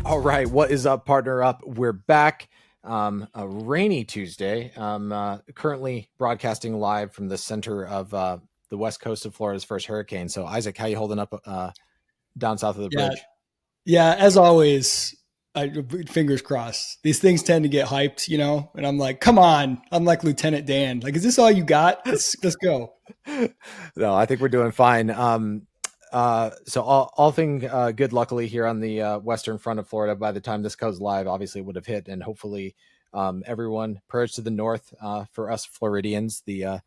All right, what is up, partner up? We're back. A rainy Tuesday. Currently broadcasting live from the center of the west coast of Florida's first hurricane. So, Isaac, how you holding up down south of the Yeah, bridge? yeah. As always, fingers crossed. These things tend to get hyped, and I'm like, come on. I'm like Lieutenant Dan. Like, is this all you got? Let's go. No, I think we're doing fine. So all thing good, luckily here on the western front of Florida. By the time this goes live, obviously it would have hit, and hopefully everyone prayers to the north for us Floridians, the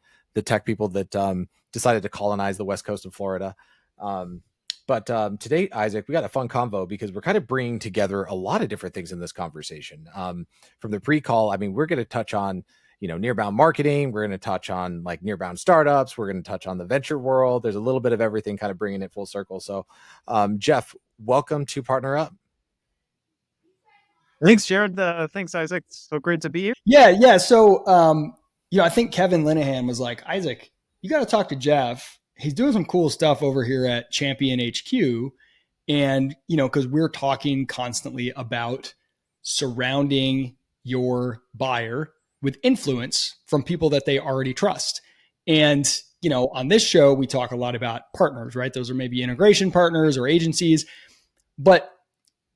tech people that decided to colonize the west coast of Florida. Um, but today, Isaac, we got a fun convo because we're kind of bringing together a lot of different things in this conversation. From the pre-call, I mean, we're going to touch on nearbound marketing. We're going to touch on like nearbound startups. We're going to touch on the venture world. There's a little bit of everything kind of bringing it full circle. So, Jeff, welcome to Partner Up. Thanks, Jared. Thanks, Isaac. So great to be here. Yeah, yeah. So, I think Kevin Linehan was like, Isaac, you got to talk to Jeff. He's doing some cool stuff over here at Champion HQ. And, because we're talking constantly about surrounding your buyer with influence from people that they already trust. And, on this show, we talk a lot about partners, right? Those are maybe integration partners or agencies. But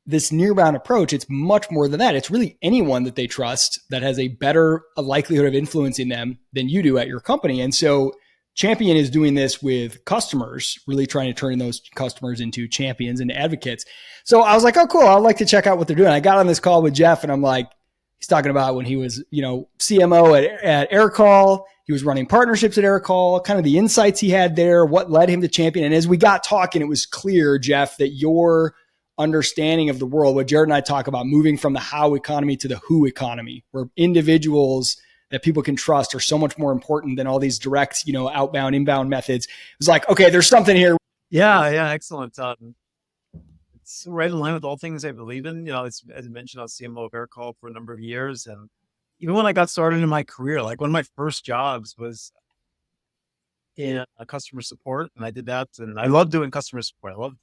this Nearbound approach, it's much more than that. It's really anyone that they trust that has a better likelihood of influencing them than you do at your company. And so Champion is doing this with customers, really trying to turn those customers into champions and advocates. So I was like, oh, cool. I'd like to check out what they're doing. I got on this call with Jeff and I'm like, he's talking about when he was, CMO at Aircall. He was running partnerships at Aircall, kind of the insights he had there, what led him to Champion. And as we got talking, it was clear, Jeff, that your understanding of the world, what Jared and I talk about, moving from the how economy to the who economy, where individuals that people can trust are so much more important than all these direct, outbound, inbound methods. It's like, okay, there's something here. Yeah, excellent. It's right in line with all things I believe in. As I mentioned, I was CMO of Aircall for a number of years. And even when I got started in my career, like one of my first jobs was in customer support. And I did that. And I love doing customer support. I love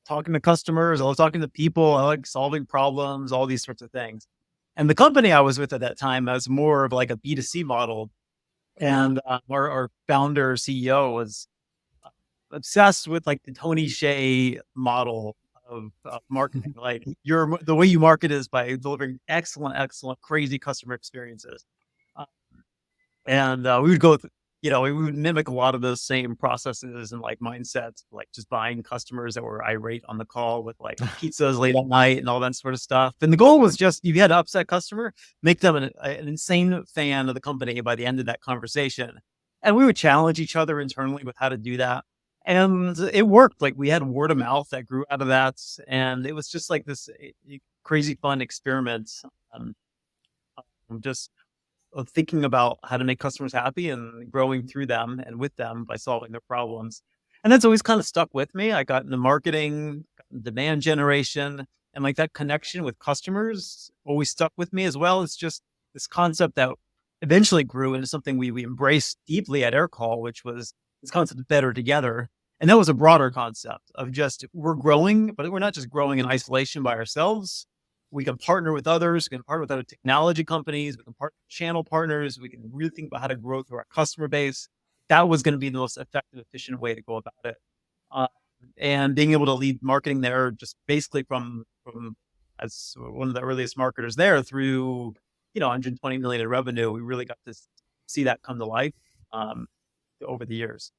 talking to customers. I love talking to people. I like solving problems, all these sorts of things. And the company I was with at that time was more of like a B2C model. And our founder CEO was obsessed with like the Tony Hsieh model of marketing. Like the way you market is by delivering excellent, crazy customer experiences. And we would go, we would mimic a lot of those same processes and like mindsets, like just buying customers that were irate on the call with like pizzas late at night and all that sort of stuff. And the goal was just, you had an upset customer, make them an insane fan of the company by the end of that conversation. And we would challenge each other internally with how to do that. And it worked. Like we had word of mouth that grew out of that. And it was just like this crazy fun experiment. Just of thinking about how to make customers happy and growing through them and with them by solving their problems. And that's always kind of stuck with me. I got into marketing, demand generation, and like that connection with customers always stuck with me, as well as just this concept that eventually grew into something we embraced deeply at Aircall, which was this concept of better together. And that was a broader concept of just we're growing, but we're not just growing in isolation by ourselves. We can partner with others. We can partner with other technology companies. We can partner with channel partners. We can really think about how to grow through our customer base. That was going to be the most effective, efficient way to go about it. And being able to lead marketing there, just basically from as one of the earliest marketers there through, 120 million in revenue, we really got to see that come to life over the years.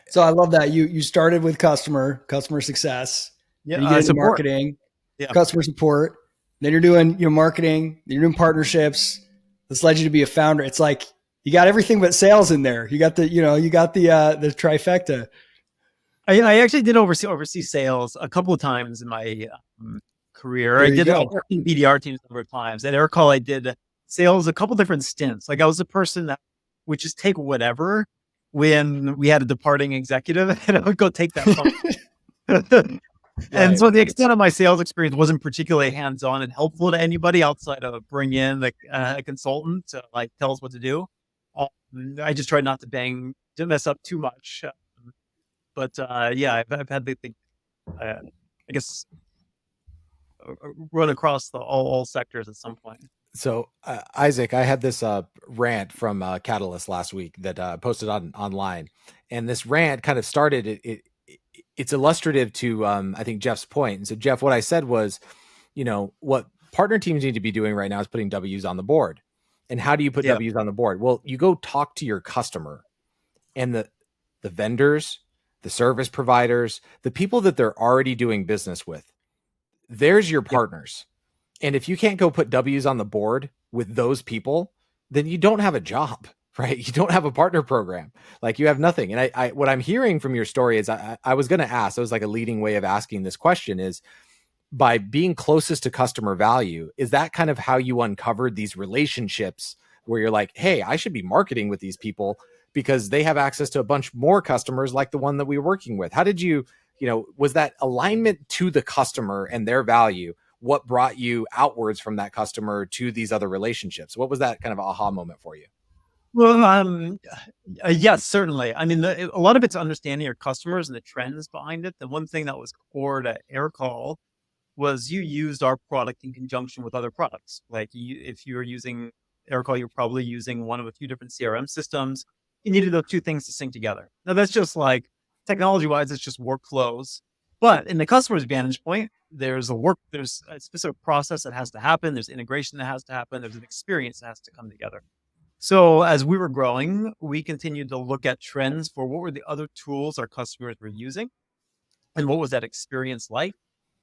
So I love that you started with customer success. Yeah, and you get into support. marketing, customer support. Then you're doing marketing, then you're doing partnerships. This led you to be a founder. It's like you got everything but sales in there. You got the the trifecta. I actually did oversee sales a couple of times in my career. I did it in BDR teams a number of times. At Aircall, I did sales a couple different stints. Like I was a person that would just take whatever when we had a departing executive, and I would go take that function. And so the extent of my sales experience wasn't particularly hands-on and helpful to anybody outside of bring in a consultant to like tell us what to do. I just tried not to mess up too much. But I've had I guess run across all sectors at some point. So Isaac, I had this rant from Catalyst last week that posted online, and this rant kind of started. It's illustrative to I think Jeff's point. And so Jeff, what I said was, what partner teams need to be doing right now is putting W's on the board. And how do you put W's on the board? Well, you go talk to your customer and the vendors, the service providers, the people that they're already doing business with. There's your partners. And if you can't go put W's on the board with those people, then you don't have a job, right? You don't have a partner program. Like, you have nothing. And I what I'm hearing from your story is I was going to ask, it was like a leading way of asking this question is, by being closest to customer value, is that kind of how you uncovered these relationships where you're like, hey, I should be marketing with these people because they have access to a bunch more customers like the one that we were working with? How did you, was that alignment to the customer and their value what brought you outwards from that customer to these other relationships? What was that kind of aha moment for you? Well, yes, certainly. I mean, a lot of it's understanding your customers and the trends behind it. The one thing that was core to Aircall was you used our product in conjunction with other products. Like, if you were using Aircall, you're probably using one of a few different CRM systems. You needed those two things to sync together. Now, that's just like, technology-wise, it's just workflows. But in the customer's vantage point, there's a specific process that has to happen. There's integration that has to happen. There's an experience that has to come together. So as we were growing, we continued to look at trends for what were the other tools our customers were using and what was that experience like.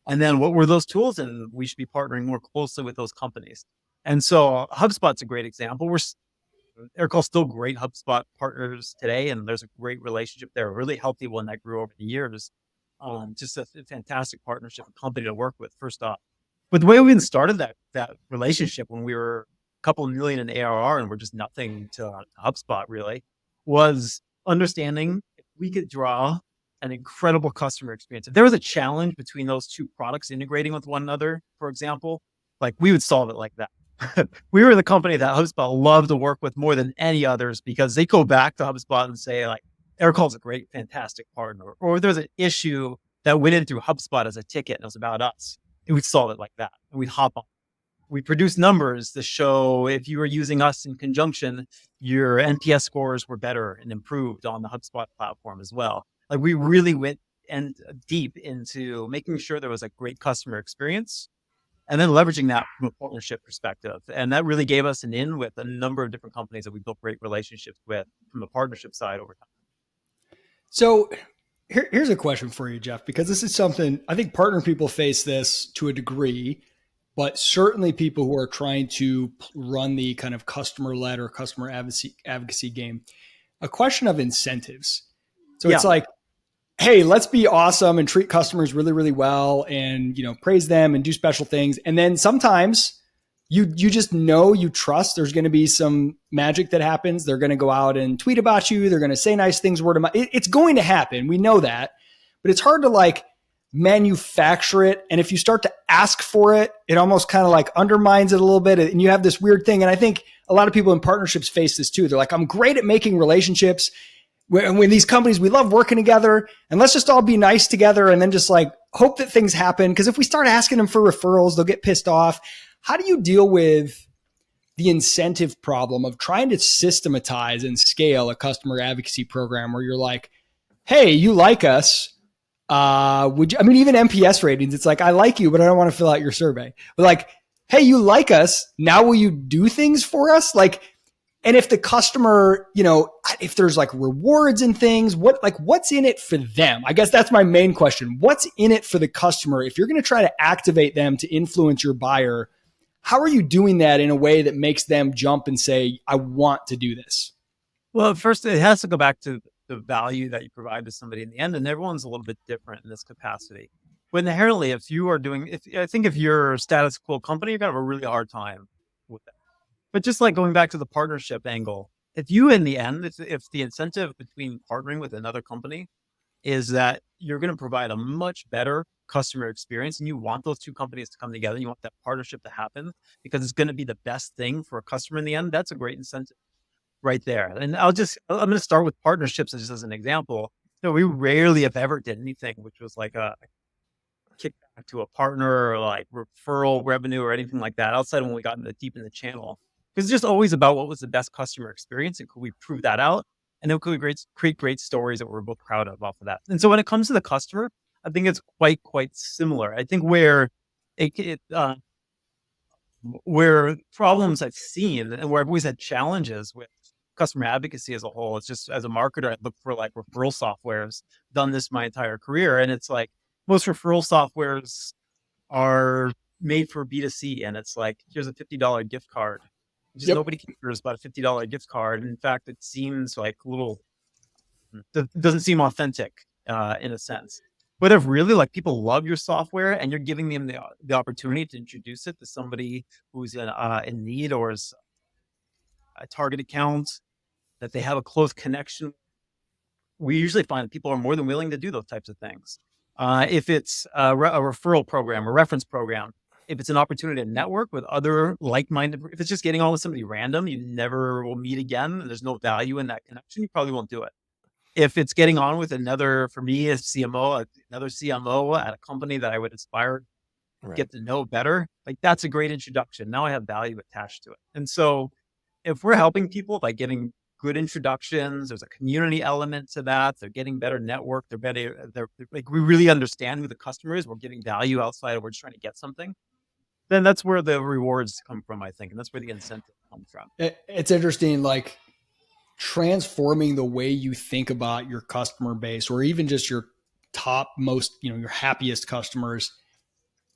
And then what were those tools? And we should be partnering more closely with those companies. And so HubSpot's a great example. Aircall's still great HubSpot partners today, and there's a great relationship there, a really healthy one that grew over the years. Just a fantastic partnership and company to work with, first off. But the way we even started that relationship when we were a couple of million in ARR and we're just nothing to HubSpot really, was understanding if we could draw an incredible customer experience. If there was a challenge between those two products integrating with one another, for example, like, we would solve it like that. We were the company that HubSpot loved to work with more than any others because they go back to HubSpot and say, like, Aircall's a great, fantastic partner. Or if there's an issue that went in through HubSpot as a ticket and it was about us, and we'd solve it like that. And we'd hop on. We produce numbers to show if you were using us in conjunction, your NPS scores were better and improved on the HubSpot platform as well. Like, we really went deep into making sure there was a great customer experience and then leveraging that from a partnership perspective. And that really gave us an in with a number of different companies that we built great relationships with from the partnership side over time. So here's a question for you, Jeff, because this is something I think partner people face this to a degree, but certainly people who are trying to run the kind of customer-led or customer advocacy game, a question of incentives. So it's like, hey, let's be awesome and treat customers really, really well and, praise them and do special things. And then sometimes you just know, you trust there's going to be some magic that happens. They're going to go out and tweet about you. They're going to say nice things, word of mouth. It's going to happen. We know that, but it's hard to manufacture it. And if you start to ask for it, it almost kind of undermines it a little bit. And you have this weird thing. And I think a lot of people in partnerships face this too. They're like, I'm great at making relationships. When these companies, we love working together, and let's just all be nice together and then just hope that things happen. Because if we start asking them for referrals, they'll get pissed off. How do you deal with the incentive problem of trying to systematize and scale a customer advocacy program where you're like, hey, you like us. Would you, even NPS ratings, it's like, I like you, but I don't want to fill out your survey. But hey, you like us. Now will you do things for us? And if the customer, if there's rewards and things, what's in it for them? I guess that's my main question. What's in it for the customer? If you're going to try to activate them to influence your buyer, how are you doing that in a way that makes them jump and say, I want to do this? Well, first, it has to go back to the value that you provide to somebody in the end. And everyone's a little bit different in this capacity. But inherently, if you're a status quo company, you're going to have a really hard time with that. But just going back to the partnership angle, if you, in the end, if the incentive between partnering with another company is that you're going to provide a much better customer experience and you want those two companies to come together, and you want that partnership to happen because it's going to be the best thing for a customer in the end, that's a great incentive right there. And I'm going to start with partnerships just as an example. We rarely, if ever, did anything which was kickback to a partner or like referral revenue or anything like that outside of when we got deep in the channel. Because it's just always about what was the best customer experience and could we prove that out? And then could we create great stories that we're both proud of off of that. And so when it comes to the customer, I think it's quite similar. I think where problems I've seen and where I've always had challenges with customer advocacy as a whole, it's just as a marketer, I look for like referral softwares, done this my entire career. And it's like most referral softwares are made for B2C. And it's like, here's a $50 gift card. Just nobody cares about a $50 gift card. In fact, it seems like doesn't seem authentic in a sense. But if really like people love your software and you're giving them the opportunity to introduce it to somebody who's in need or is a target account that they have a close connection, we usually find that people are more than willing to do those types of things. If it's a referral program, a reference program, if it's an opportunity to network with other like-minded, if it's just getting on with somebody random, you never will meet again, and there's no value in that connection, you probably won't do it. If it's getting on with for me, another CMO at a company that I would aspire to get to know better, like that's a great introduction. Now I have value attached to it. And so if we're helping people by getting good introductions, there's a community element to that. They're getting better network. They're like, we really understand who the customer is. We're getting value outside of we're just trying to get something. Then that's where the rewards come from, I think. And that's where the incentive comes from. It's interesting, like transforming the way you think about your customer base or even just your top most, your happiest customers.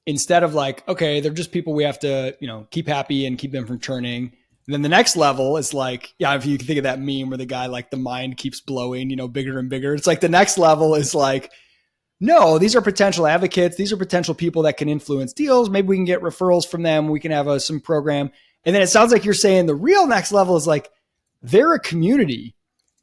Instead of like, okay, they're just people we have to, keep happy and keep them from churning. And then the next level is like, if you can think of that meme where the guy, like the mind keeps blowing, bigger and bigger. It's like the next level is like, no, these are potential advocates. These are potential people that can influence deals. Maybe we can get referrals from them. We can have some program. And then it sounds like you're saying the real next level is like, they're a community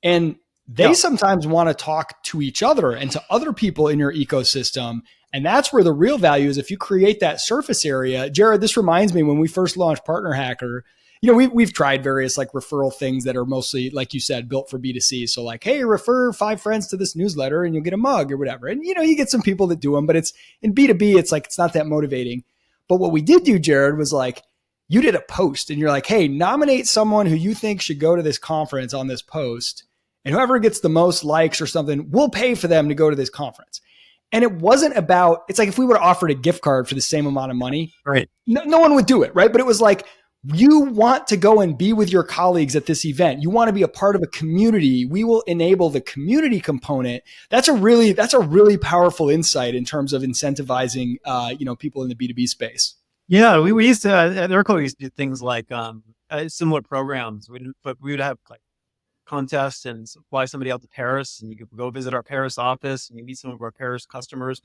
and they sometimes want to talk to each other and to other people in your ecosystem. And that's where the real value is. If you create that surface area, Jared, this reminds me when we first launched Partner Hacker, we've tried various like referral things that are mostly, like you said, built for B2C. So like, hey, refer 5 friends to this newsletter and you'll get a mug or whatever. And, you get some people that do them, but it's in B2B, it's like, it's not that motivating. But what we did do, Jared, was like, you did a post and you're like, hey, nominate someone who you think should go to this conference on this post. And whoever gets the most likes or something, we'll pay for them to go to this conference. And it wasn't about, it's like if we would have offered a gift card for the same amount of money, right? No one would do it, right? But it was like, you want to go and be with your colleagues at this event. You want to be a part of a community. We will enable the community component. That's a really powerful insight in terms of incentivizing, people in the B2B space. Yeah, we used to at Aircall, we used to do things like similar programs. We would have like contests and fly somebody out to Paris, and you could go visit our Paris office, and you meet some of our Paris customers,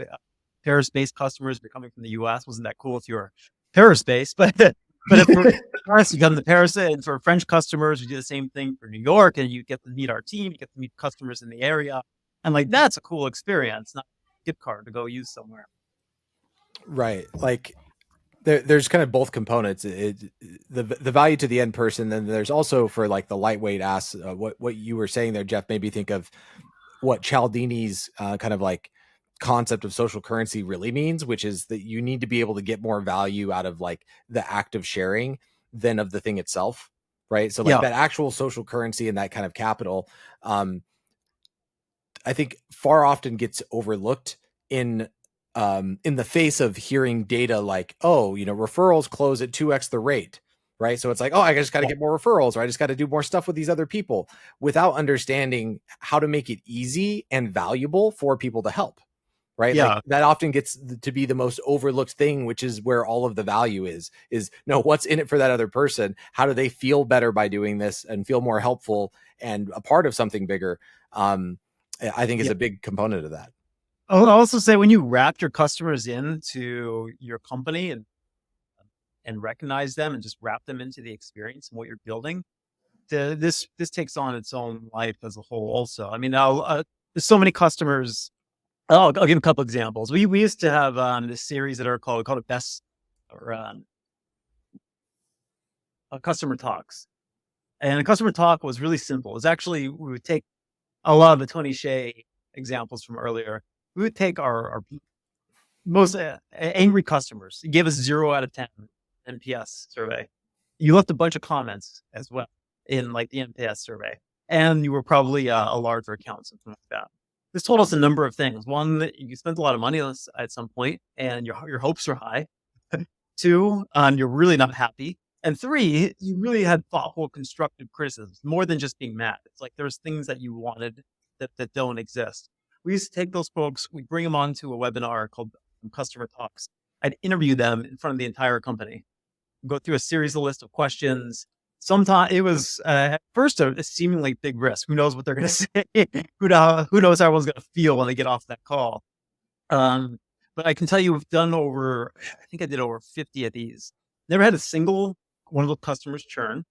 Paris-based customers. If you're coming from the U.S., wasn't that cool if you were Paris-based? But if for Paris, you come to Paris, and for French customers, we do the same thing for New York, and you get to meet our team, you get to meet customers in the area, and like that's a cool experience, not a gift card to go use somewhere. Right, like. There's kind of both components. The value to the end person, then there's also for like the lightweight ass. What you were saying there, Jeff, made me think of what Cialdini's kind of like concept of social currency really means, which is that you need to be able to get more value out of like the act of sharing than of the thing itself, right? So like that actual social currency and that kind of capital, I think far often gets overlooked in the face of hearing data like, referrals close at 2x the rate, right? So it's like, I just got to get more referrals, or I just got to do more stuff with these other people, without understanding how to make it easy and valuable for people to help, right? Yeah. Like, that often gets to be the most overlooked thing, which is where all of the value is what's in it for that other person? How do they feel better by doing this and feel more helpful and a part of something bigger? I think is a big component of that. I'll also say when you wrap your customers into your company and recognize them and just wrap them into the experience and what you're building, this takes on its own life as a whole also. I mean, there's so many customers. I'll give a couple examples. We used to have this series at Aircall, we called it Best or Customer Talks. And a customer talk was really simple. It was actually, we would take a lot of the Tony Hsieh examples from earlier. We would take our most angry customers. You gave us 0 out of 10 NPS survey. You left a bunch of comments as well in like the NPS survey, and you were probably a larger account, something like that. This told us a number of things. One, that you spent a lot of money on this at some point, and your hopes are high. 2, you're really not happy. And 3, you really had thoughtful, constructive criticisms, more than just being mad. It's like there's things that you wanted that don't exist. We used to take those folks, we bring them onto a webinar called Customer Talks. I'd interview them in front of the entire company, go through a series of list of questions. Sometimes it was at first a seemingly big risk. Who knows what they're going to say? Who knows how everyone's going to feel when they get off that call? But I can tell you, we've done I think I did over 50 of these. Never had a single one of the customers churn.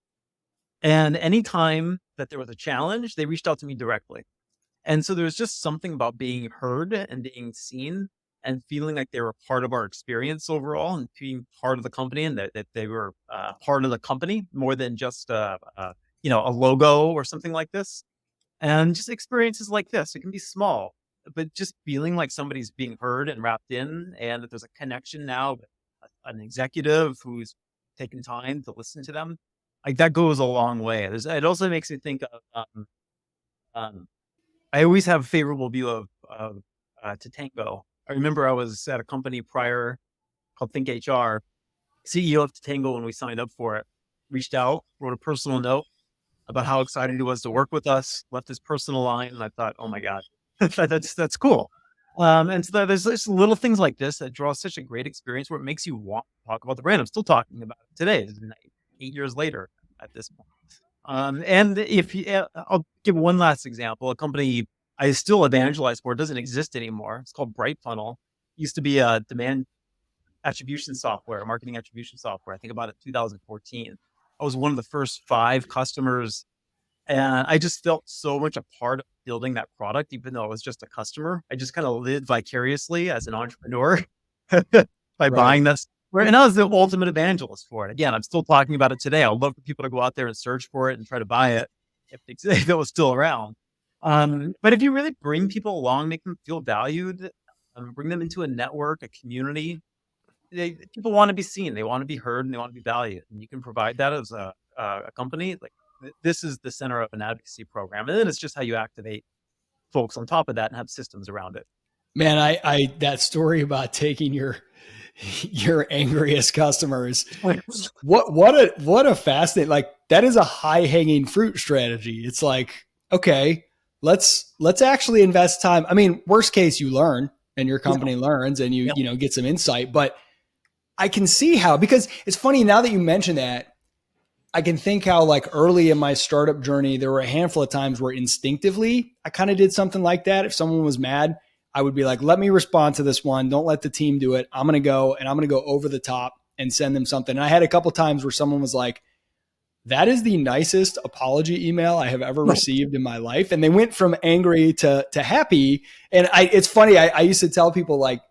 And anytime that there was a challenge, they reached out to me directly. And so there was just something about being heard and being seen and feeling like they were part of our experience overall and being part of the company, and that they were part of the company more than just a logo or something like this. And just experiences like this, it can be small, but just feeling like somebody's being heard and wrapped in, and that there's a connection now with an executive who's taken time to listen to them, like that goes a long way. It also makes me think of, I always have a favorable view of Tatango. I remember I was at a company prior called Think HR. CEO of Tatango, when we signed up for it, reached out, wrote a personal note about how excited he was to work with us, left his personal line, and I thought, oh my God, that's cool. And so there's just little things like this that draw such a great experience where it makes you want to talk about the brand. I'm still talking about it today, 8 years later at this point. And I'll give one last example. A company I still evangelize for, doesn't exist anymore. It's called Bright Funnel. It used to be a demand attribution software, marketing attribution software. I think about it 2014. I was one of the first 5 customers, and I just felt so much a part of building that product, even though I was just a customer. I just kind of lived vicariously as an entrepreneur by buying this. And I was the ultimate evangelist for it. Again, I'm still talking about it today. I would love for people to go out there and search for it and try to buy it if it was still around. But if you really bring people along, make them feel valued, bring them into a network, a community, people want to be seen, they want to be heard, and they want to be valued. And you can provide that as a company. Like, this is the center of an advocacy program. And then it's just how you activate folks on top of that and have systems around it. Man, I that story about taking your angriest customers, what a fascinating, like, that is a high hanging fruit strategy. It's like, okay, let's actually invest time. I mean, worst case, you learn and your company learns and you get some insight, but I can see how, because it's funny now that you mention that, I can think how, like, early in my startup journey, there were a handful of times where instinctively I kind of did something like that. If someone was mad, I would be like, let me respond to this one. Don't let the team do it. I'm going to go over the top and send them something. And I had a couple times where someone was like, that is the nicest apology email I have ever received in my life. And they went from angry to happy. And it's funny. I used to tell people, like,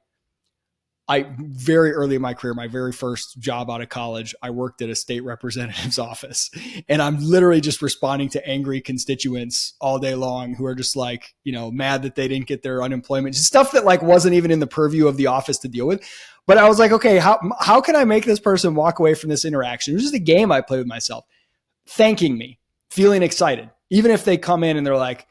very early in my career, my very first job out of college, I worked at a state representative's office, and I'm literally just responding to angry constituents all day long who are just like, mad that they didn't get their unemployment, just stuff that, like, wasn't even in the purview of the office to deal with. But I was like, okay, how can I make this person walk away from this interaction? It was just a game I played with myself, thanking me, feeling excited, even if they come in and they're like,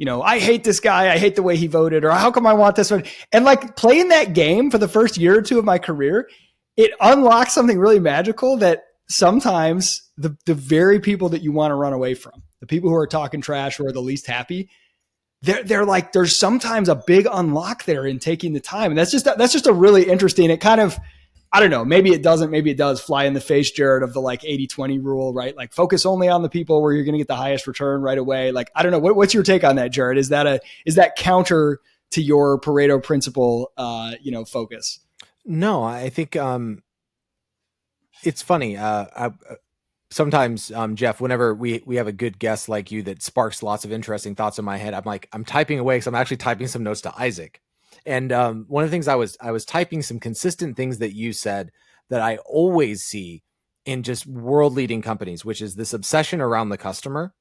I hate this guy. I hate the way he voted, or how come I want this one? And, like, playing that game for the first year or two of my career, it unlocks something really magical that sometimes the very people that you want to run away from, the people who are talking trash, who are the least happy, they're like, there's sometimes a big unlock there in taking the time. And that's just a really interesting, it kind of, I don't know, maybe it doesn't, maybe it does, fly in the face, Jared, of the, like, 80-20 rule, right? Like, focus only on the people where you're going to get the highest return right away. Like, I don't know. What's your take on that, Jared? Is that counter to your Pareto principle, focus? No, I think it's funny. Sometimes, Jeff, whenever we have a good guest like you that sparks lots of interesting thoughts in my head, I'm typing away because I'm actually typing some notes to Isaac. And one of the things I was typing some consistent things that you said that I always see in just world leading companies, which is this obsession around the customer.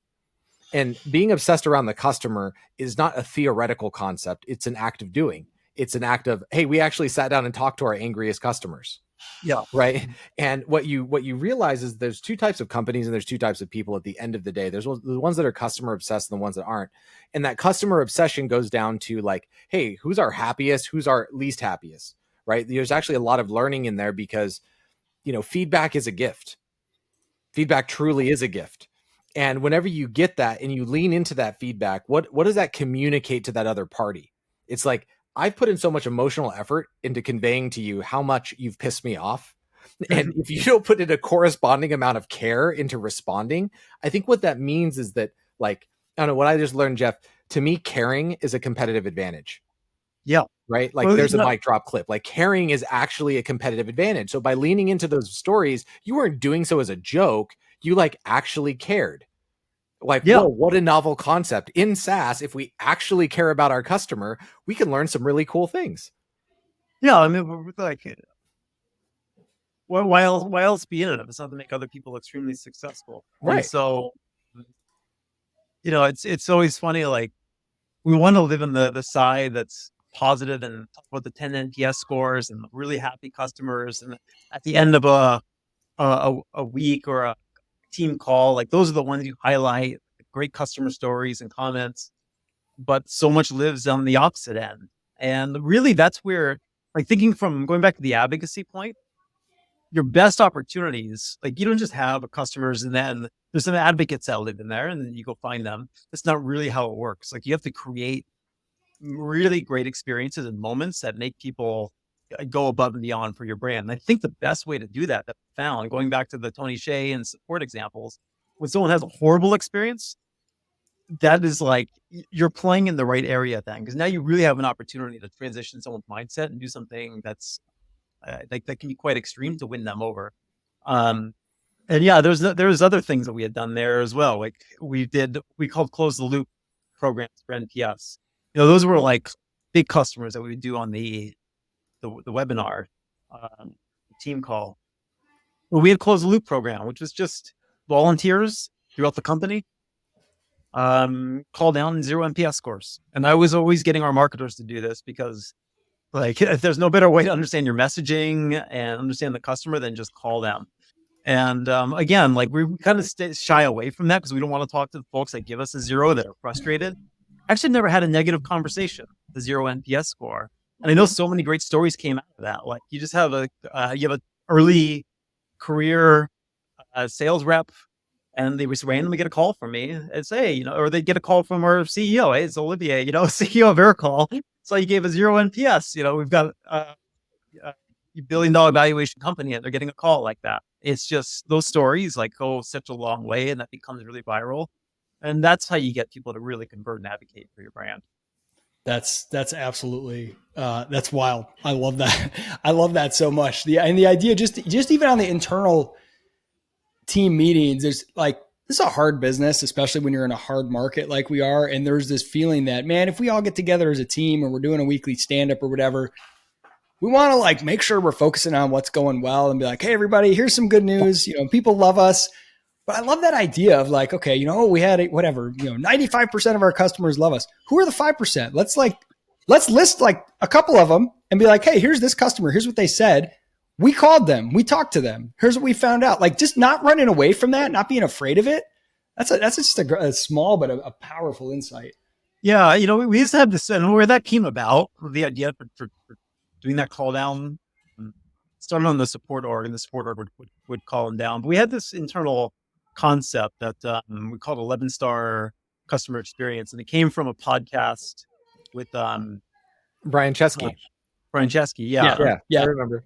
And being obsessed around the customer is not a theoretical concept. It's an act of doing. It's an act of, hey, we actually sat down and talked to our angriest customers. Yeah. Right. And what you realize is there's two types of companies and there's two types of people at the end of the day. There's the ones that are customer obsessed and the ones that aren't. And that customer obsession goes down to like, hey, who's our happiest? Who's our least happiest? Right. There's actually a lot of learning in there because, feedback is a gift. Feedback truly is a gift. And whenever you get that and you lean into that feedback, what does that communicate to that other party? It's like, I've put in so much emotional effort into conveying to you how much you've pissed me off. And if you don't put in a corresponding amount of care into responding, I think what that means is that, like, I don't know, what I just learned, Jeff, to me, caring is a competitive advantage. Yeah. Right. Like, there's a mic drop clip. Like, caring is actually a competitive advantage. So by leaning into those stories, you weren't doing so as a joke. You like actually cared. Like, whoa, what a novel concept. In SaaS, if we actually care about our customer, we can learn some really cool things. Yeah, I mean, we're like, why else be in it if it's not to make other people extremely successful? Right. And so, it's always funny. Like, we want to live in the side that's positive and talk about the 10 NPS scores and really happy customers. And at the end of a week or a team call, like, those are the ones you highlight, great customer stories and comments, but so much lives on the opposite end. And really that's where, like, thinking from going back to the advocacy point, your best opportunities, like, you don't just have customers and then there's some advocates that live in there and then you go find them. That's not really how it works. Like, you have to create really great experiences and moments that make people go above and beyond for your brand. And I think the best way to do that I found, going back to the Tony Hsieh and support examples, when someone has a horrible experience, that is like, you're playing in the right area then, because now you really have an opportunity to transition someone's mindset and do something that's like, that can be quite extreme to win them over. And yeah, there's other things that we had done there as well. Like, we called close the loop programs for NPS. Those were like big customers that we would do on the webinar, team call. Well, we had closed the loop program, which was just volunteers throughout the company, call down 0 NPS scores. And I was always getting our marketers to do this because, like, there's no better way to understand your messaging and understand the customer than just call them. And again, like, we kind of shy away from that because we don't want to talk to the folks that give us a 0 that are frustrated. Actually never had a negative conversation, the 0 NPS score. And I know so many great stories came out of that. Like, you just have a early career sales rep, and they just randomly get a call from me and say, or they get a call from our CEO. Hey, it's Olivier, CEO of Aircall. So you gave a 0 NPS. We've got a $1 billion valuation company, and they're getting a call like that. It's just, those stories like go such a long way, and that becomes really viral. And that's how you get people to really convert and advocate for your brand. That's absolutely, that's wild. I love that. I love that so much. The idea, just even on the internal team meetings, there's like, this is a hard business, especially when you're in a hard market like we are. And there's this feeling that, man, if we all get together as a team and we're doing a weekly stand-up or whatever, we want to like make sure we're focusing on what's going well and be like, hey, everybody, here's some good news. People love us. But I love that idea of like, okay, we had 95% of our customers love us. Who are the 5%? Let's list like a couple of them and be like, hey, here's this customer. Here's what they said. We called them. We talked to them. Here's what we found out. Like, just not running away from that, not being afraid of it. That's just a small but a powerful insight. Yeah, we used to have this, and where that came about, the idea for doing that call down, started on the support org, and the support org would call them down. But we had this internal concept that we called 11-star customer experience, and it came from a podcast with Brian Chesky. Yeah, I remember.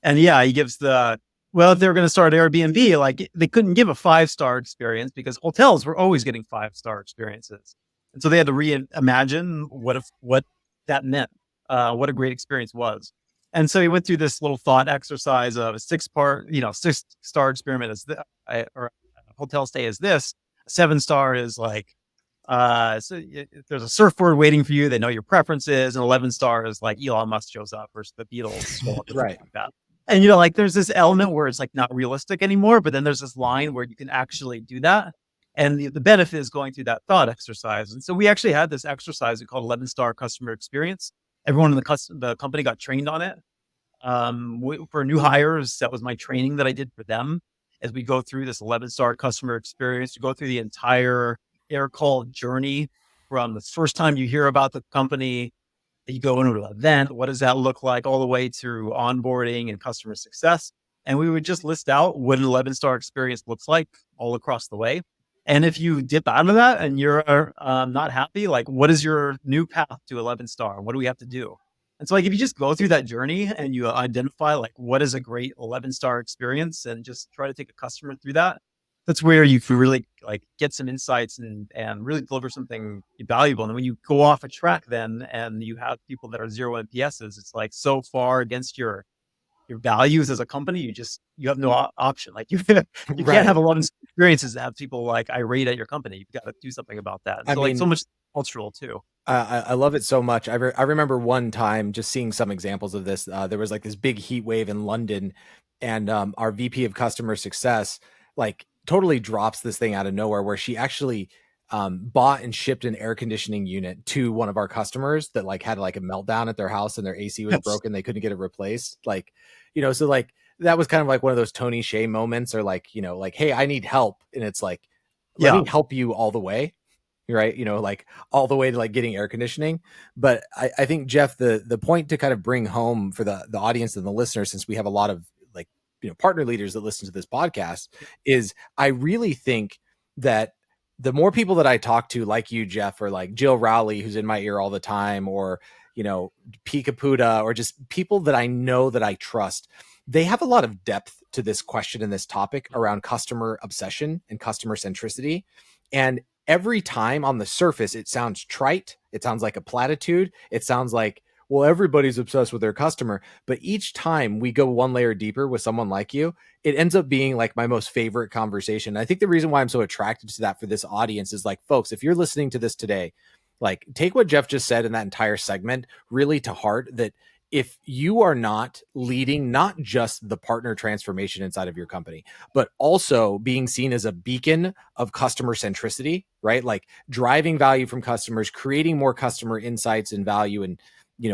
And yeah, he gives if they were going to start Airbnb, like, they couldn't give a 5-star experience because hotels were always getting 5-star experiences, and so they had to reimagine what that meant, what a great experience was. And so he went through this little thought exercise of a 6-star experiment is or hotel stay is this. A 7-star is like, so there's a surfboard waiting for you. They know your preferences. And 11-star is like Elon Musk shows up versus the Beatles. Right. Like that. And, like, there's this element where it's like not realistic anymore, but then there's this line where you can actually do that. And the benefit is going through that thought exercise. And so we actually had this exercise we called 11-star customer experience. everyone in the company got trained on it. For new hires, that was my training that I did for them as we go through this 11-star customer experience, to go through the entire Aircall journey from the first time you hear about the company, you go into an event, what does that look like, all the way through onboarding and customer success. And we would just list out what an 11-star experience looks like all across the way. And if you dip out of that and you're not happy, like, what is your new path to 11-star? What do we have to do? And so, like, if you just go through that journey and you identify, like, what is a great 11-star experience, and just try to take a customer through that, that's where you can really, like, get some insights and really deliver something valuable. And when you go off a track then, and you have people that are 0 NPSs, it's like so far against your values as a company, you have no option. Like, you can't have a lot of experiences that have people like irate at your company. You've got to do something about that. And so, like, so much cultural too. I love it so much. I remember one time just seeing some examples of this. There was like this big heat wave in London, and our VP of customer success like totally drops this thing out of nowhere, where she actually bought and shipped an air conditioning unit to one of our customers that like had like a meltdown at their house and their AC was broken. They couldn't get it replaced. Like, so like that was kind of like one of those Tony Hsieh moments, or like, like, hey, I need help. And it's like, let me help you all the way. Right. Like all the way to like getting air conditioning. But I think, Jeff, the point to kind of bring home for the audience and the listeners, since we have a lot of like, partner leaders that listen to this podcast, is I really think that the more people that I talk to, like you, Jeff, or like Jill Rowley, who's in my ear all the time, or, Pika Puda, or just people that I know that I trust, they have a lot of depth to this question and this topic around customer obsession and customer centricity. And every time on the surface, it sounds trite. It sounds like a platitude. It sounds like, well, everybody's obsessed with their customer. But each time we go one layer deeper with someone like you, it ends up being like my most favorite conversation. I think the reason why I'm so attracted to that for this audience is like, folks, if you're listening to this today, like take what Jeff just said in that entire segment really to heart, that if you are not leading not just the partner transformation inside of your company, but also being seen as a beacon of customer centricity, right? Like driving value from customers, creating more customer insights and value, and,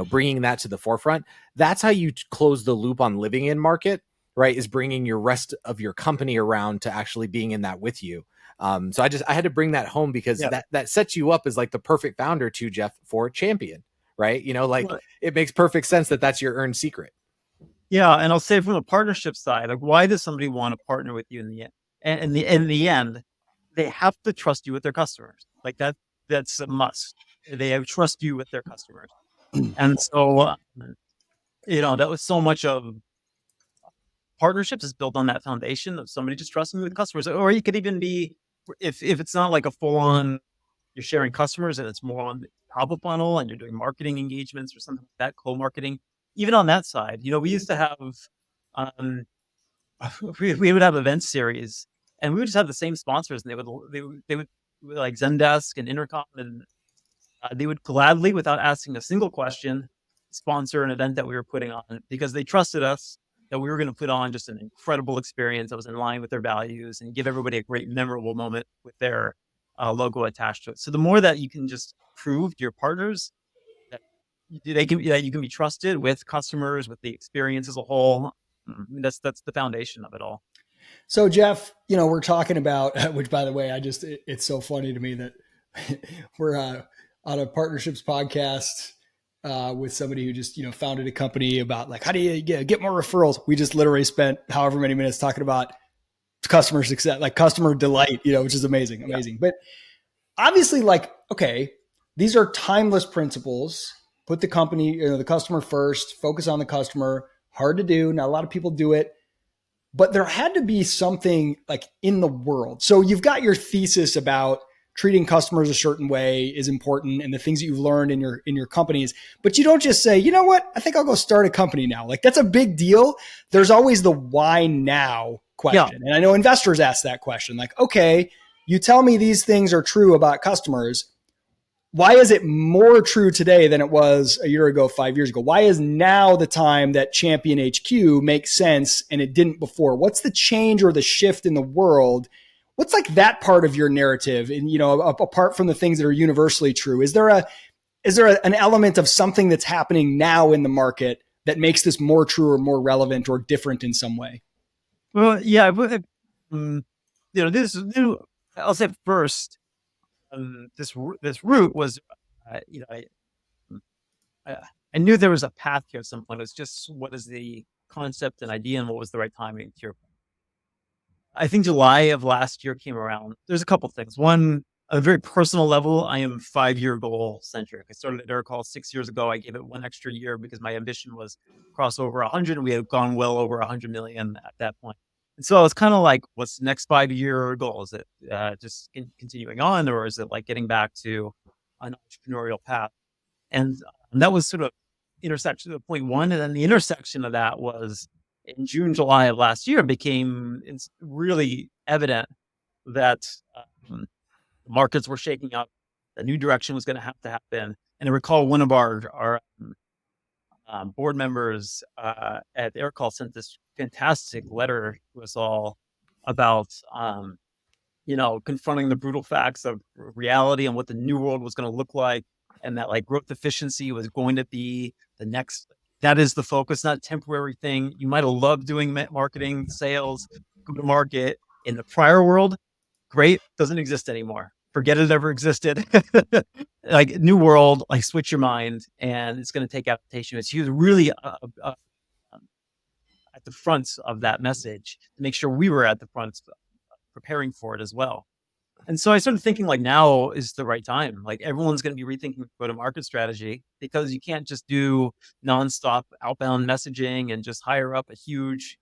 bringing that to the forefront. That's how you close the loop on living in market, right? Is bringing your rest of your company around to actually being in that with you. So I had to bring that home, because that sets you up as like the perfect founder too, Jeff, for Champion. Right. It makes perfect sense that that's your earned secret. Yeah. And I'll say from a partnership side, like, why does somebody want to partner with you in the end? And in the end, they have to trust you with their customers. Like that's a must. They have trust you with their customers. And so, that was so much of partnerships is built on that foundation of somebody just trusting you with customers. Or you could even be, if it's not like a full on, you're sharing customers and it's more on the top of funnel and you're doing marketing engagements or something like that, co-marketing. Even on that side, we used to have, we would have event series, and we would just have the same sponsors, and they would like Zendesk and Intercom, and they would gladly, without asking a single question, sponsor an event that we were putting on, because they trusted us that we were going to put on just an incredible experience that was in line with their values and give everybody a great, memorable moment with their logo attached to it. So the more that you can just prove to your partners that you can be trusted with customers, with the experience as a whole, that's the foundation of it all. So Jeff, we're talking about, which by the way, it's so funny to me that we're on a partnerships podcast with somebody who just, founded a company about like, how do you get more referrals? We just literally spent however many minutes talking about customer success, like customer delight, which is amazing. Yeah. But obviously, like, okay, these are timeless principles. Put the company, the customer first, focus on the customer. Hard to do. Not a lot of people do it, but there had to be something like in the world. So you've got your thesis about treating customers a certain way is important, and the things that you've learned in your companies, but you don't just say, you know what, I think I'll go start a company now. Like, that's a big deal. There's always the why now question. Yeah. And I know investors ask that question, like, okay, you tell me these things are true about customers. Why is it more true today than it was a year ago, 5 years ago? Why is now the time that Champion HQ makes sense and it didn't before? What's the change or the shift in the world? What's like that part of your narrative? And, apart from the things that are universally true, is there is there an element of something that's happening now in the market that makes this more true or more relevant or different in some way? Well, yeah, this new. I'll say first, this route was, uh, you know, I, I I knew there was a path here at some point. It was just what is the concept and idea, and what was the right timing to your. I think July of last year came around. There's a couple things. One, a very personal level, I am 5-year goal centric. I started at Aircall 6 years ago. I gave it one extra year because my ambition was cross over 100. And we had gone well over 100 million at that point. And so I was kind of like, what's the next 5-year goal? Is it just continuing on, or is it like getting back to an entrepreneurial path? And that was sort of intersection of point one. And then the intersection of that was in June, July of last year, it's really evident that the markets were shaking up. The new direction was going to have to happen. And I recall one of our board members at Aircall sent this fantastic letter to us all about, confronting the brutal facts of reality and what the new world was going to look like. And that like growth efficiency was going to be the next, that is the focus, not a temporary thing. You might have loved doing marketing, sales, go to market in the prior world. Great. Doesn't exist anymore. Forget it ever existed. Like new world, like switch your mind, and it's going to take adaptation. He was really at the front of that message to make sure we were at the front preparing for it as well. And so I started thinking like now is the right time. Like everyone's going to be rethinking go-to-market strategy, because you can't just do nonstop outbound messaging and just hire up a huge,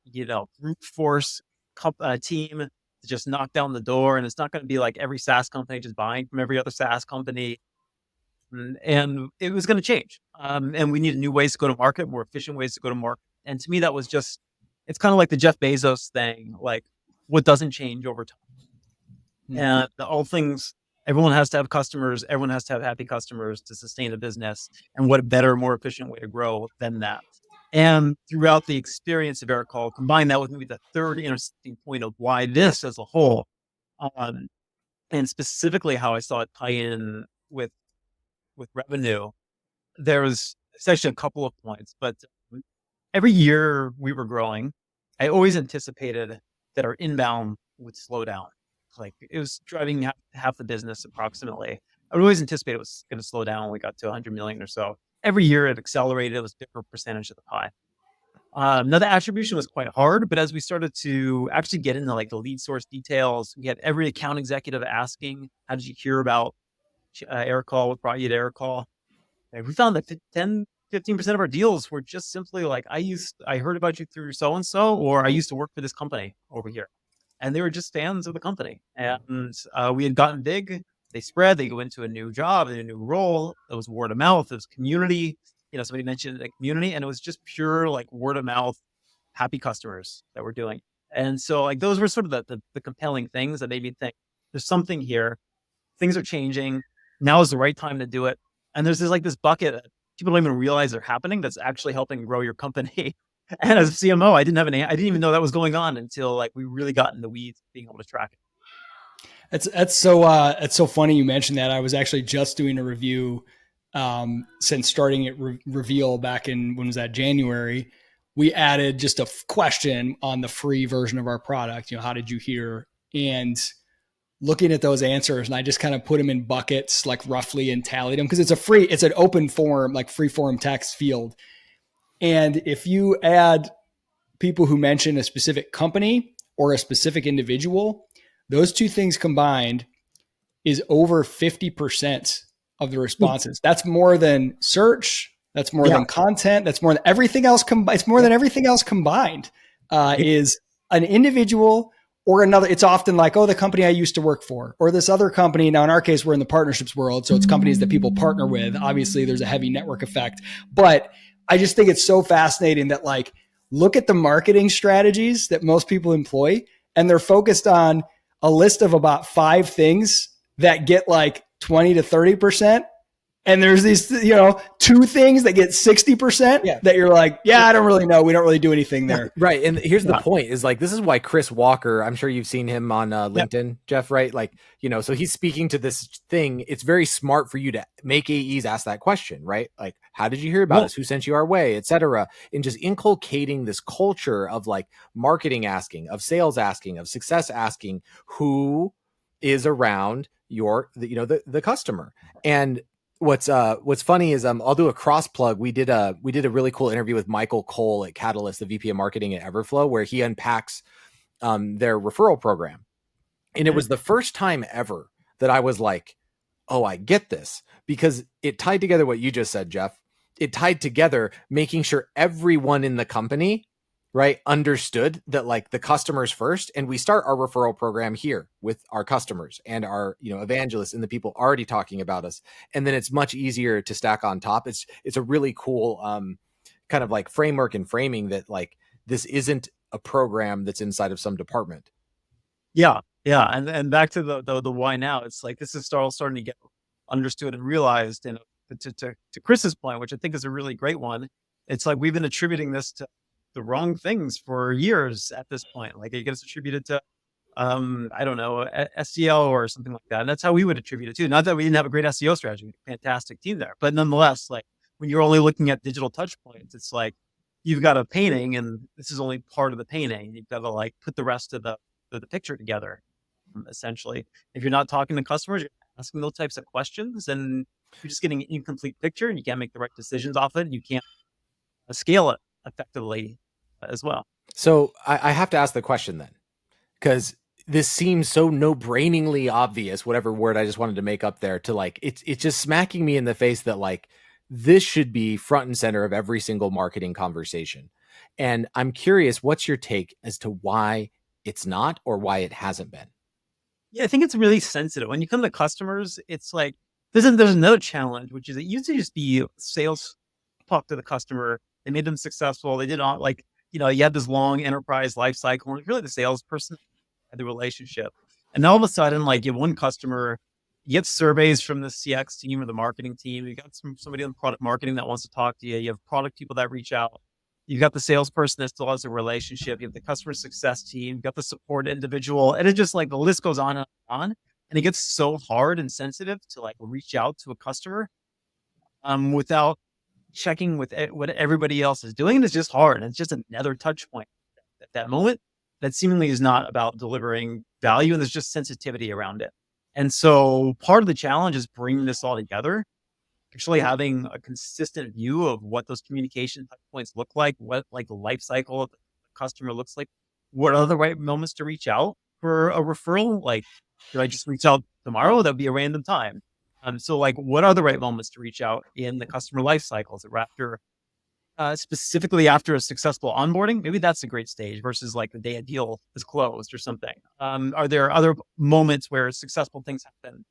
brute force team to just knock down the door. And it's not going to be like every SaaS company just buying from every other SaaS company. And it was going to change. And we needed new ways to go to market, more efficient ways to go to market. And to me, that was it's kind of like the Jeff Bezos thing, like what doesn't change over time. And all things, everyone has to have customers. Everyone has to have happy customers to sustain a business. And what a better, more efficient way to grow than that. And throughout the experience of Aircall, combine that with maybe the third intersecting point of why this as a whole, and specifically how I saw it tie in with revenue. It's actually a couple of points, but every year we were growing, I always anticipated that our inbound would slow down. Like it was driving half the business approximately. I would always anticipate it was going to slow down when we got to 100 million or so. Every year it accelerated. It was a different percentage of the pie. Now the attribution was quite hard, but as we started to actually get into like the lead source details, we had every account executive asking, how did you hear about Aircall? What brought you to Aircall? And we found that 10-15% of our deals were just simply like, I heard about you through so-and-so, or I used to work for this company over here. And they were just fans of the company. And we had gotten big. They spread. They go into a new job, a new role. It was word of mouth. It was community. Somebody mentioned the community, and it was just pure like word of mouth, happy customers that we're doing. And so like those were sort of the compelling things that made me think there's something here. Things are changing. Now is the right time to do it. And there's this bucket that people don't even realize they're happening that's actually helping grow your company. And as a CMO, I didn't even know that was going on until like we really got in the weeds being able to track it. That's so funny you mentioned that. I was actually just doing a review since starting at Reveal back in, when was that, January. We added just a question on the free version of our product. How did you hear? And looking at those answers, and I just kind of put them in buckets, like roughly, and tallied them, because it's an open form, like free form text field. And if you add people who mention a specific company or a specific individual, those two things combined is over 50% of the responses. That's more than search. That's more than content. That's more than everything else. It's more than everything else combined is an individual or another. It's often like, oh, the company I used to work for, or this other company. Now, in our case, we're in the partnerships world. So it's companies that people partner with. Obviously, there's a heavy network effect. But I just think it's so fascinating that like, look at the marketing strategies that most people employ, and they're focused on a list of about 5 things that get like 20 to 30%. And there's these, two things that get 60% that you're like, I don't really know. We don't really do anything there. Right. And here's the point is like, this is why Chris Walker, I'm sure you've seen him on LinkedIn, Jeff, right? Like, so he's speaking to this thing. It's very smart for you to make AEs ask that question, right? Like, how did you hear about us? Who sent you our way, et cetera? And just inculcating this culture of like marketing asking, of sales asking, of success asking, who is around the customer. And what's funny is I'll do a cross plug. We did a really cool interview with Michael Cole at Catalyst, the VP of Marketing at Everflow, where he unpacks their referral program. And it was the first time ever that I was like, oh, I get this, because it tied together what you just said, Jeff. It tied together making sure everyone in the company, right, understood that like the customers first, and we start our referral program here with our customers and our evangelists and the people already talking about us, and then it's much easier to stack on top. It's a really cool kind of like framework and framing that like this isn't a program that's inside of some department. Yeah, and back to the why now. It's like this is all starting to get understood and realized. And to Chris's point, which I think is a really great one, it's like we've been attributing this to the wrong things for years at this point. Like it gets attributed to, I don't know, SEO or something like that. And that's how we would attribute it too. Not that we didn't have a great SEO strategy, fantastic team there, but nonetheless, like when you're only looking at digital touch points, it's like you've got a painting and this is only part of the painting. You've got to like put the rest of the picture together, essentially. If you're not talking to customers, you're asking those types of questions, and you're just getting an incomplete picture and you can't make the right decisions off it. And you can't scale it effectively as well. So I have to ask the question then, because this seems so no-brainingly obvious, whatever word I just wanted to make up there, to like, it's just smacking me in the face that like, this should be front and center of every single marketing conversation. And I'm curious, what's your take as to why it's not, or why it hasn't been? Yeah, I think it's really sensitive. When you come to customers, it's like, there's another challenge, which is it used to just be sales talk to the customer. They made them successful. They did not like, you had this long enterprise life cycle, and it's really the salesperson had the relationship. And all of a sudden, like you have one customer, you get surveys from the CX team or the marketing team. You got somebody on product marketing that wants to talk to you. You have product people that reach out. You've got the salesperson that still has a relationship. You have the customer success team. You've got the support individual. And it's just like the list goes on and on. And it gets so hard and sensitive to like reach out to a customer without checking with what everybody else is doing. It's just hard. And it's just another touch point at that moment that seemingly is not about delivering value. And there's just sensitivity around it. And so part of the challenge is bringing this all together, actually having a consistent view of what those communication touch points look like, what like the life cycle of the customer looks like, what are the right moments to reach out for a referral? Like, should I just reach out tomorrow? That'd be a random time. So like, what are the right moments to reach out in the customer life cycles? Specifically after a successful onboarding, maybe that's a great stage versus like the day a deal is closed or something. Are there other moments where successful things happen,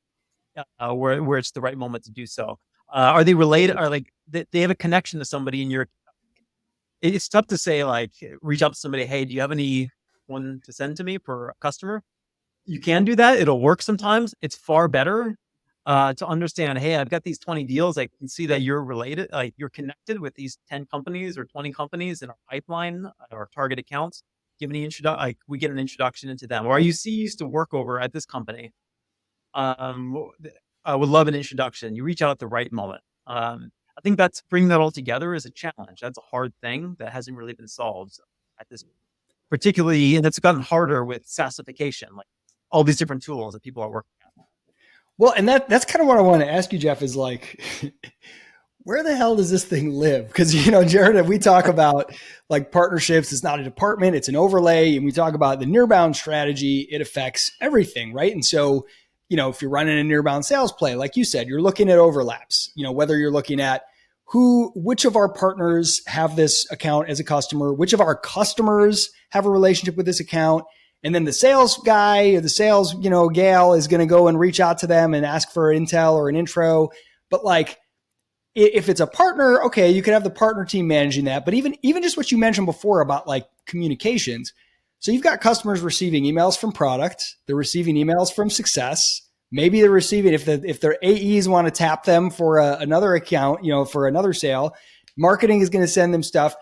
where it's the right moment to do so? Are they related? Are like they have a connection to somebody in your? It's tough to say like reach out to somebody. Hey, do you have anyone to send to me for a customer? You can do that. It'll work sometimes. It's far better to understand. Hey, I've got these 20 deals. I can see that you're related. Like you're connected with these 10 companies or 20 companies in our pipeline or target accounts. Give me like we get an introduction into them. Or you see, you used to work over at this company. I would love an introduction. You reach out at the right moment. I think that's bringing that all together is a challenge. That's a hard thing that hasn't really been solved at this, particularly, and it's gotten harder with SaaSification, like all these different tools that people are working on. Well, and that's kind of what I want to ask you, Jeff, is like, where the hell does this thing live? Because, Jared, we talk about like partnerships, it's not a department, it's an overlay. And we talk about the Nearbound strategy, it affects everything, right? And so, if you're running a Nearbound sales play, like you said, you're looking at overlaps, whether you're looking at which of our partners have this account as a customer, which of our customers have a relationship with this account. And then the sales guy or the sales, gal is going to go and reach out to them and ask for intel or an intro. But like, if it's a partner, okay, you could have the partner team managing that. But even just what you mentioned before about like communications. So you've got customers receiving emails from product, they're receiving emails from success, Maybe they're receiving, if their AEs want to tap them for another account, for another sale, marketing is going to send them stuff.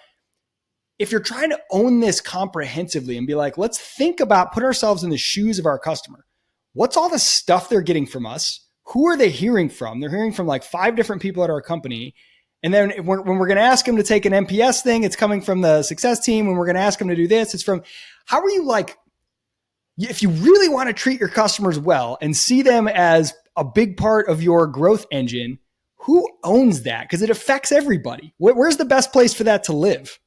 If you're trying to own this comprehensively and be like, let's think about, put ourselves in the shoes of our customer. What's all the stuff they're getting from us? Who are they hearing from? They're hearing from like 5 different people at our company. And then when we're going to ask them to take an NPS thing, it's coming from the success team. When we're going to ask them to do this, it's from, how are you like, if you really want to treat your customers well and see them as a big part of your growth engine, who owns that? Because it affects everybody. Where's the best place for that to live?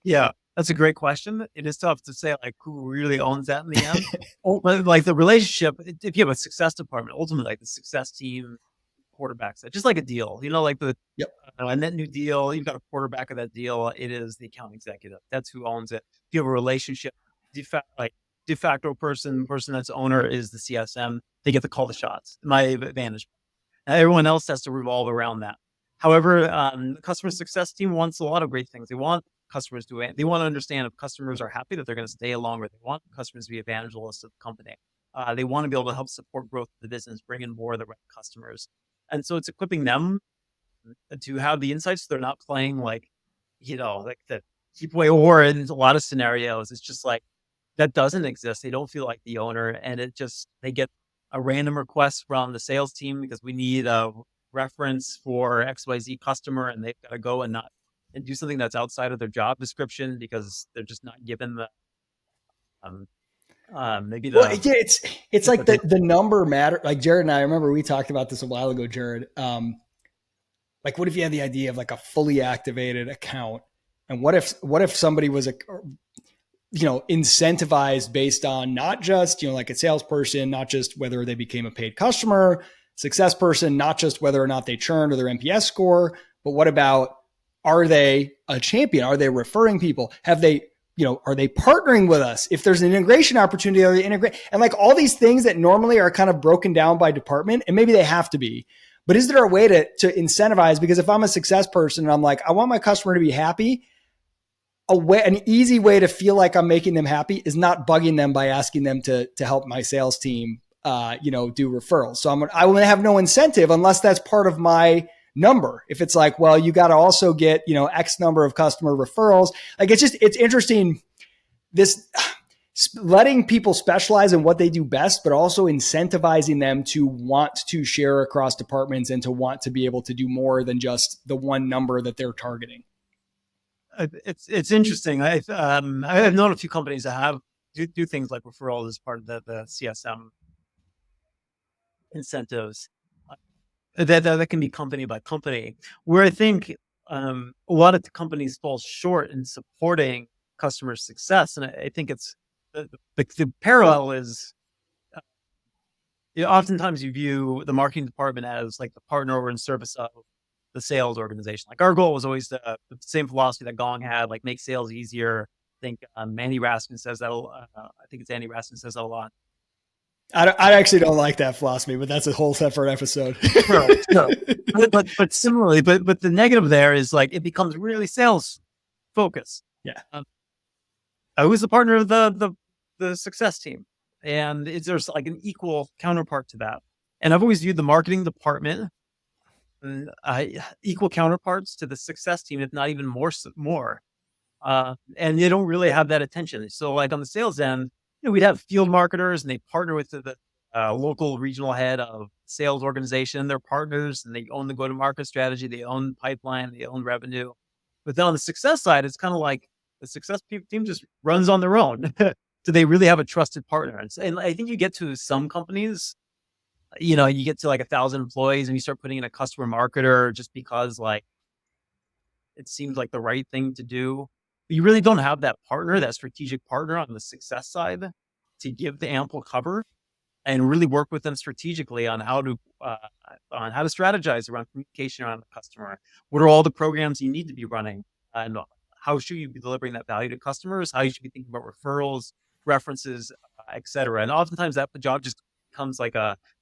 Yeah, that's a great question. It is tough to say like who really owns that in the end. Like the relationship, if you have a success department, ultimately like the success team quarterbacks it, just like a deal, like the a net new deal, you've got a quarterback of that deal. It is the account executive. That's who owns it. If you have a relationship, de facto person that's owner is the CSM. They get to call the shots. My advantage. Everyone else has to revolve around that. However, the customer success team wants a lot of great things. They want customers to, they want to understand if customers are happy that they're going to stay longer. They want customers to be evangelists of the company. They want to be able to help support growth of the business, bring in more of the right customers. And so it's equipping them to have the insights. So they're not playing like the keep away war in a lot of scenarios. It's just like, that doesn't exist. They don't feel like the owner, and they get a random request from the sales team because we need a reference for XYZ customer, and they've got to go and do something that's outside of their job description because they're just not given the maybe the. Well, yeah, it's like the number matter. Like Jared and I remember we talked about this a while ago, Jared. Like what if you had the idea of like a fully activated account, and what if somebody was incentivized based on not just, like a salesperson, not just whether they became a paid customer, success person, not just whether or not they churned or their NPS score, but what about, are they a champion? Are they referring people? Have they, are they partnering with us? If there's an integration opportunity, are they integrate? And like all these things that normally are kind of broken down by department, and maybe they have to be, but is there a way to incentivize? Because if I'm a success person and I'm like, I want my customer to be happy, an easy way to feel like I'm making them happy is not bugging them by asking them to help my sales team, do referrals. So I will have no incentive unless that's part of my number. If it's like, well, you got to also get, X number of customer referrals. Like it's interesting. This letting people specialize in what they do best, but also incentivizing them to want to share across departments and to want to be able to do more than just the one number that they're targeting. It's interesting. I've known a few companies that do things like referrals as part of the CSM incentives. That can be company by company. Where I think a lot of the companies fall short in supporting customer success, and I think it's the parallel is. Oftentimes you view the marketing department as like the partner over in service of the sales organization. Like our goal was always the same philosophy that Gong had, like make sales easier. I think Andy Raskin says that. I think it's Andy Raskin says that a lot. I actually don't like that philosophy, but that's a whole separate episode. No. But similarly, but the negative there is like it becomes really sales focused. Yeah. I was the partner of the success team, and there's like an equal counterpart to that. And I've always viewed the marketing department equal counterparts to the success team, if not even more. And they don't really have that attention. So like on the sales end, we'd have field marketers and they partner with the local regional head of sales organization. They're partners and they own the go-to-market strategy. They own pipeline, they own revenue. But then on the success side, it's kind of like the success team just runs on their own. Do they really have a trusted partner? And I think you get to some companies, you get to like 1,000 employees and you start putting in a customer marketer just because like it seems like the right thing to do. But you really don't have that partner, that strategic partner on the success side to give the ample cover and really work with them strategically on how to strategize around communication around the customer. What are all the programs you need to be running? And how should you be delivering that value to customers? How you should be thinking about referrals, references, et cetera. And oftentimes that job just becomes like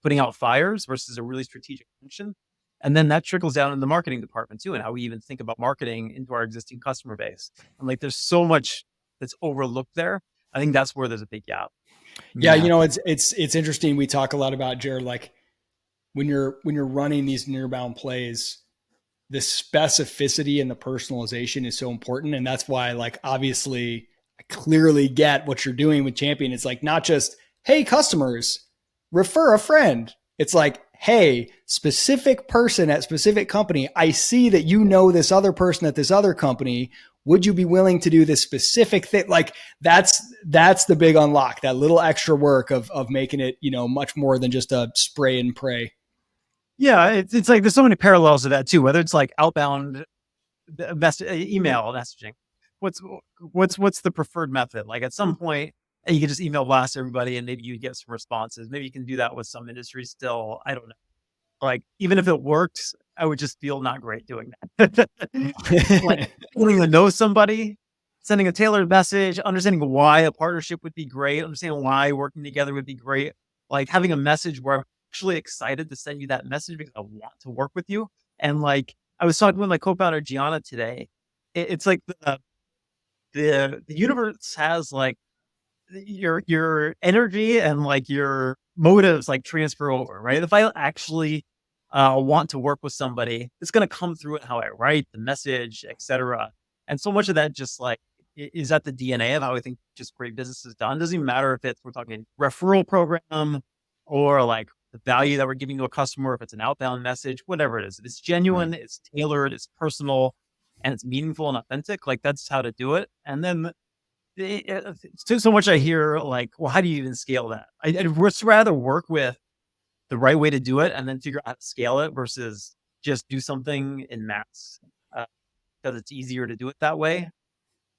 putting out fires versus a really strategic function. And then that trickles down in the marketing department too, and how we even think about marketing into our existing customer base. And like, there's so much that's overlooked there. I think that's where there's a big gap. Yeah, Massive. it's interesting. We talk a lot about, Jared, like when you're running these Nearbound plays, the specificity and the personalization is so important. And that's why, like, obviously I clearly get what you're doing with Champion. It's like not just, hey, customers, refer a friend. It's like, hey, specific person at specific company, I see that you know this other person at this other company. Would you be willing to do this specific thing? Like that's the big unlock, that little extra work of making it, much more than just a spray and pray. Yeah, it's like there's so many parallels to that too. Whether it's like outbound email messaging, what's the preferred method? Like at some point, you can just email blast everybody, and maybe you get some responses. Maybe you can do that with some industries still. I don't know. Like even if it works, I would just feel not great doing that. Like getting to know somebody, sending a tailored message, understanding why a partnership would be great, understanding why working together would be great. Like having a message where I'm actually excited to send you that message because I want to work with you. And like I was talking with my co-founder Gianna today. It's like the universe has like your energy and like your motives like transfer over, right? If I actually want to work with somebody, it's going to come through in how I write the message, etc. And so much of that just like is at the DNA of how I think just great business is done. Doesn't even matter if it's we're talking referral program or like the value that we're giving to a customer, if it's an outbound message, whatever it is. If it's genuine, Right. it's tailored, it's personal, and it's meaningful and authentic. Like that's how to do it. And then it's so much I hear like, well, how do you even scale that? I'd just rather work with the right way to do it and then figure out how to scale it versus just do something in mass because it's easier to do it that way.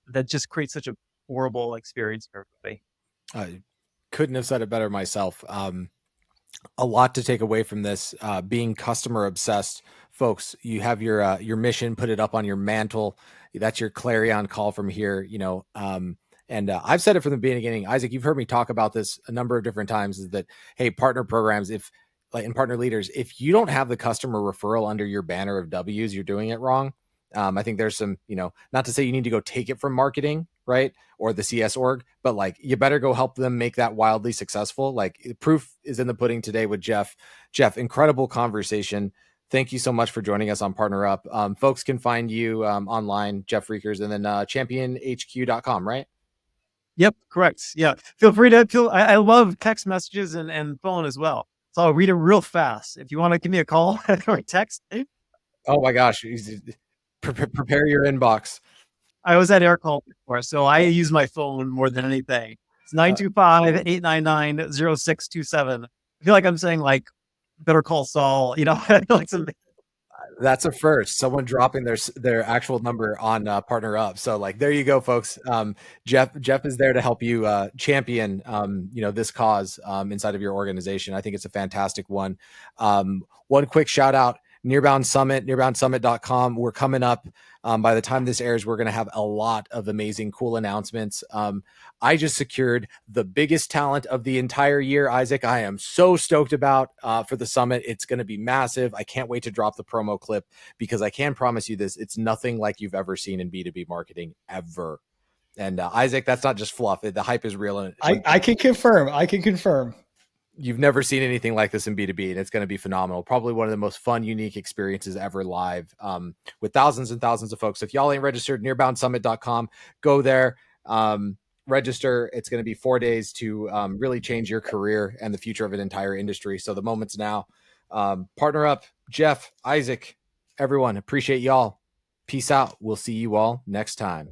That just creates such a horrible experience for everybody. I couldn't have said it better myself. A lot to take away from this. Being customer obsessed, folks. You have your mission. Put it up on your mantle. That's your clarion call from here. And I've said it from the beginning. Isaac, you've heard me talk about this a number of different times. Is that, hey, partner programs, if like and partner leaders, if you don't have the customer referral under your banner of W's, you're doing it wrong. I think there's some, not to say you need to go take it from marketing, right? Or the CS org, but like you better go help them make that wildly successful. Like proof is in the pudding today with Jeff. Jeff, incredible conversation. Thank you so much for joining us on Partner Up. Folks can find you online, Jeff Reekers, and then championhq.com, right? Yep, correct. Yeah, feel free to I love text messages and phone as well. So I'll read it real fast. If you want to give me a call or text, Oh my gosh. Prepare your inbox. I was at Aircall before, so I use my phone more than anything. It's 925-899-0627. I feel like I'm saying like better call Saul, I feel like some That's a first. Someone dropping their actual number on Partner Up. So like there you go, folks. Jeff is there to help you champion this cause inside of your organization. I think it's a fantastic one. One quick shout out. Nearbound Summit, nearboundsummit.com. We're coming up. By the time this airs, we're going to have a lot of amazing, cool announcements. I just secured the biggest talent of the entire year, Isaac. I am so stoked about for the summit. It's going to be massive. I can't wait to drop the promo clip because I can promise you this. It's nothing like you've ever seen in B2B marketing ever. And Isaac, that's not just fluff. The hype is real. And I can confirm. You've never seen anything like this in B2B, and it's going to be phenomenal. Probably one of the most fun, unique experiences ever live with thousands and thousands of folks. If y'all ain't registered, nearboundsummit.com, go there, register. It's going to be 4 days to really change your career and the future of an entire industry. So the moment's now. Partner Up, Jeff, Isaac, everyone, appreciate y'all. Peace out. We'll see you all next time.